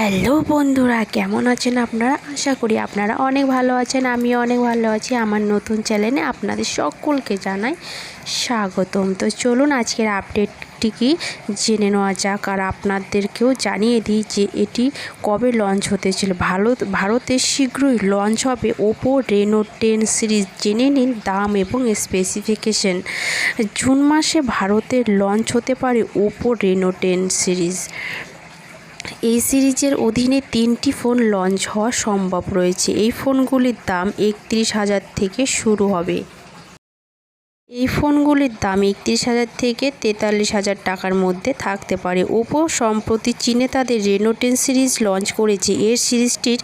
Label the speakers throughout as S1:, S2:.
S1: Hello বন্ধুরা, কেমন আছেন আপনারা? আশা করি আপনারা অনেক ভালো আছেন। আমিও অনেক ভালো আছি। আমার নতুন চ্যানেলে আপনাদের সকলকে জানাই স্বাগতম। তো চলুন আজকের আপডেটটি কি জেনে নেওয়া যাক, আর আপনাদেরকেও জানিয়ে দিই যে এটি কবে লঞ্চ হতে ছিল। ভারতে শীঘ্রই লঞ্চ হবে ওপো রেনো 10 সিরিজ। জেনে নিন দাম এবং স্পেসিফিকেশন। জুন মাসে ভারতে লঞ্চ হতে পারে ওপো রেনো 10 সিরিজ। এই সিরিজের অধীনে 3টি ফোন লঞ্চ হওয়া সম্ভব রয়েছে। এই ফোনগুলির দাম 31,000 থেকে শুরু হবে। এই ফোনগুলির দাম 31,000 থেকে 43,000 টাকার মধ্যে থাকতে পারে। ওপো সম্প্রতি চীনে তাদের রেনো 10 সিরিজ লঞ্চ করেছে। এই সিরিজটির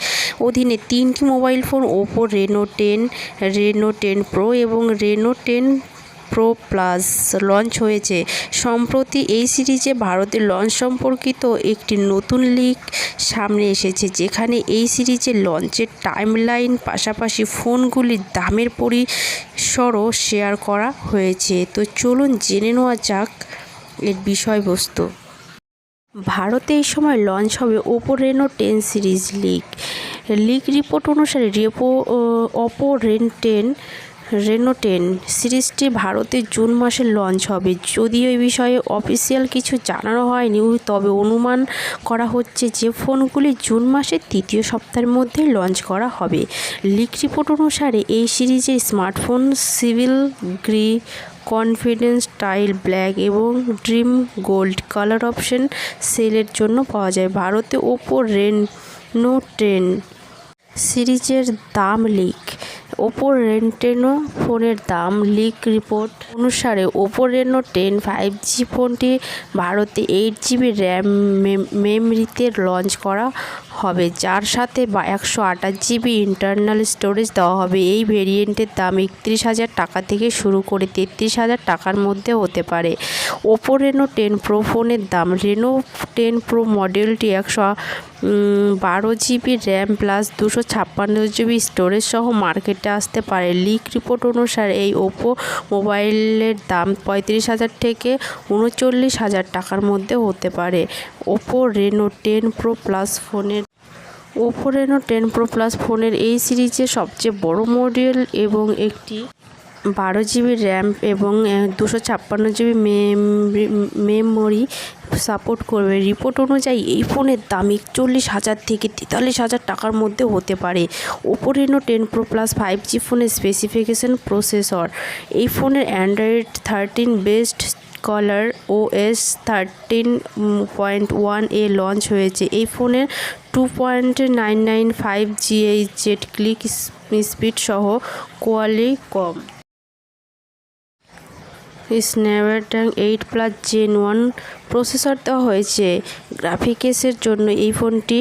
S1: অধীনে 3টি mobile phone Oppo Reno 10, Reno 10 pro এবং রেনো 10 প্রো প্লাস লঞ্চ হয়েছে। সম্প্রতি এই সিরিজে ভারতের লঞ্চ সম্পর্কিত একটি নতুন লিক সামনে এসেছে, যেখানে এই সিরিজের লঞ্চের টাইমলাইন পাশাপাশি ফোনগুলির দামের পরিসরও শেয়ার করা হয়েছে। তো চলুন জেনে নেওয়া যাক এর বিষয়বস্তু। ভারতে এই সময় লঞ্চ হবে Oppo Reno 10 series. Leak report অনুসারে ওপো রেনো 10 সিরিজটি ভারতে জুন মাসে লঞ্চ হবে। যদিও এই বিষয়ে অফিসিয়াল কিছু জানানো হয়নি, তবে অনুমান করা হচ্ছে যে ফোনগুলি জুন মাসের তৃতীয় সপ্তাহের মধ্যে লঞ্চ করা হবে। লিক রিপোর্ট অনুসারে এই সিরিজের smartphone civil Gree, confidence style black এবং ড্রিম গোল্ড কালার অপশন সেলের জন্য পাওয়া যায়। ভারতে ওপো রেনো 10 সিরিজের দাম লিক। ওপো রেনো ফোনের দাম। লিক রিপোর্ট অনুসারে ওপো রেনো 10 5G ফোনটি ভারতে 8GB র্যাম মেমরিতে লঞ্চ করা হবে, যার সাথে 128GB ইন্টারনাল স্টোরেজ দেওয়া হবে। এই ভেরিয়েন্টের দাম 31,000 টাকা থেকে শুরু করে 33,000 টাকার মধ্যে হতে পারে। ওপো রেনো 10 প্রো ফোনের দাম। রেনো 10 প্রো মডেলটি 112GB RAM plus 256GB storage সহ মার্কেটে আসতে পারে। লিক রিপোর্ট অনুসারে এই ওপো মোবাইলের দাম 35,000 থেকে 39,000 টাকার মধ্যে হতে পারে। ওপো রেনো 10 প্রো প্লাস ফোনের এই সিরিজের সবচেয়ে বড় মডেল এবং একটি 12GB র্যাম এবং 256GB মেমোরি সাপোর্ট করবে। রিপোর্ট অনুযায়ী এই ফোনের দাম 41,000 থেকে 43,000 টাকার মধ্যে হতে পারে। Oppo Reno 10 pro plus 5G ফোনের স্পেসিফিকেশন। প্রসেসর। এই ফোনের অ্যান্ড্রয়েড 13 বেসড কালার OS 13.1 এ লঞ্চ হয়েছে। এই ফোনের 2.995 GHz ক্লিক স্পিড সহ কোয়ালিকম স্ন্যাপড্রাগন 8+ Gen 1 প্রসেসর দেওয়া হয়েছে। গ্রাফিক্সের জন্য এই ফোনটি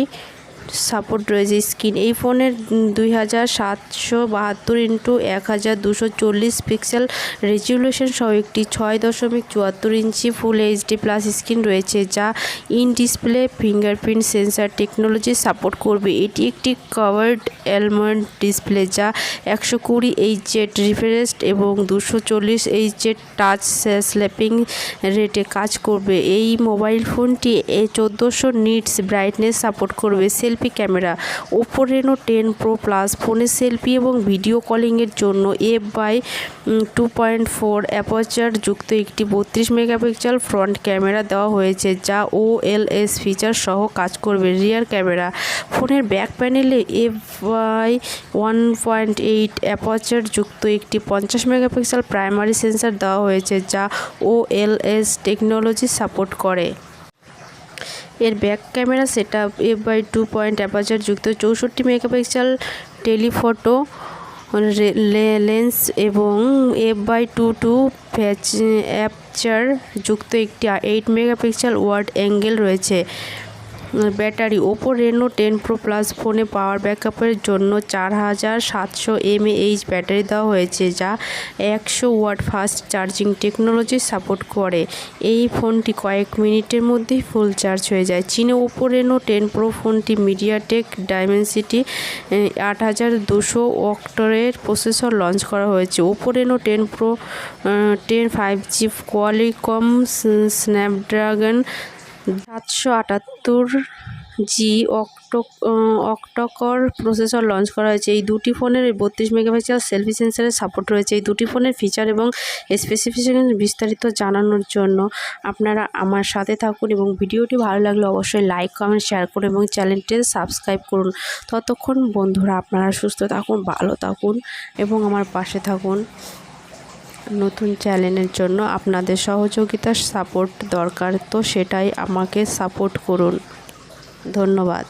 S1: সাপোর্ট রয়েছে। স্ক্রিন। এই ফোনের 2772x1240 পিক্সেল রেজুলেশন সহ একটি 6.74 ইঞ্চি ফুল HD প্লাস স্ক্রিন রয়েছে, যা in display fingerprint sensor technology support করবে। এটি একটি কাভার্ড অ্যালমন্ড ডিসপ্লে, যা 120Hz রিফ্রেশ এবং 240Hz টাচ স্ল্যাপিং রেটে কাজ করবে। এই মোবাইল ফোনটি 1400 নিটস ব্রাইটনেস সাপোর্ট করবে। Selfie camera. Oppo Reno 10 pro plus ফোনে সেলফি এবং ভিডিও কলিংয়ের জন্য f/2.4 অ্যাপারচার যুক্ত একটি 32 মেগাপিক্সেল ফ্রন্ট ক্যামেরা দেওয়া হয়েছে, যা OLS ফিচার সহ কাজ করবে। Rear camera. ফোনের ব্যাক প্যানেলে f/1.8 অ্যাপারচার যুক্ত একটি 50 মেগাপিক্সেল প্রাইমারি সেন্সর দেওয়া হয়েছে, যা OLS টেকনোলজি সাপোর্ট করে। এর back camera setup f/2 aperture যুক্ত 64 মেগাপিক্সেল টেলিফটো লেন্স এবং f/2.2 অ্যাপারচার যুক্ত একটি 8 মেগাপিক্সেল ওয়াইড অ্যাঙ্গেল রয়েছে। Battery. Oppo Reno 10 pro plus ফোনে পাওয়ার ব্যাকআপের জন্য 4700 mAh ব্যাটারি দেওয়া হয়েছে, যা 100 watt fast charging technology support করে। এই ফোনটি কয়েক মিনিটের মধ্যেই ফুল চার্জ হয়ে যায়। চীনে ওপো রেনো 10 প্রো ফোনটি মিডিয়াটেক ডাইমেনসিটি 8200 অক্টারের প্রসেসর লঞ্চ করা হয়েছে। Oppo Reno 10 pro 10 5G Qualcomm Snapdragon 778 G octacore processor launch করা হয়েছে। এই দুটি ফোনের 32 মেগাপিক্সেল সেলফি সেন্সরের সাপোর্ট রয়েছে। এই দুটি ফোনের ফিচার এবং স্পেসিফিকেশন বিস্তারিত জানানোর জন্য আপনারা আমার সাথে থাকুন এবং ভিডিওটি ভালো লাগলে অবশ্যই লাইক কমেন্ট শেয়ার করুন এবং চ্যানেলটি সাবস্ক্রাইব করুন। ততক্ষণ বন্ধুরা আপনারা সুস্থ থাকুন, ভালো থাকুন এবং আমার পাশে থাকুন। নতুন চ্যানেলের জন্য আপনাদের সহযোগিতার সাপোর্ট দরকার, তো সেটাই আমাকে সাপোর্ট করুন। ধন্যবাদ।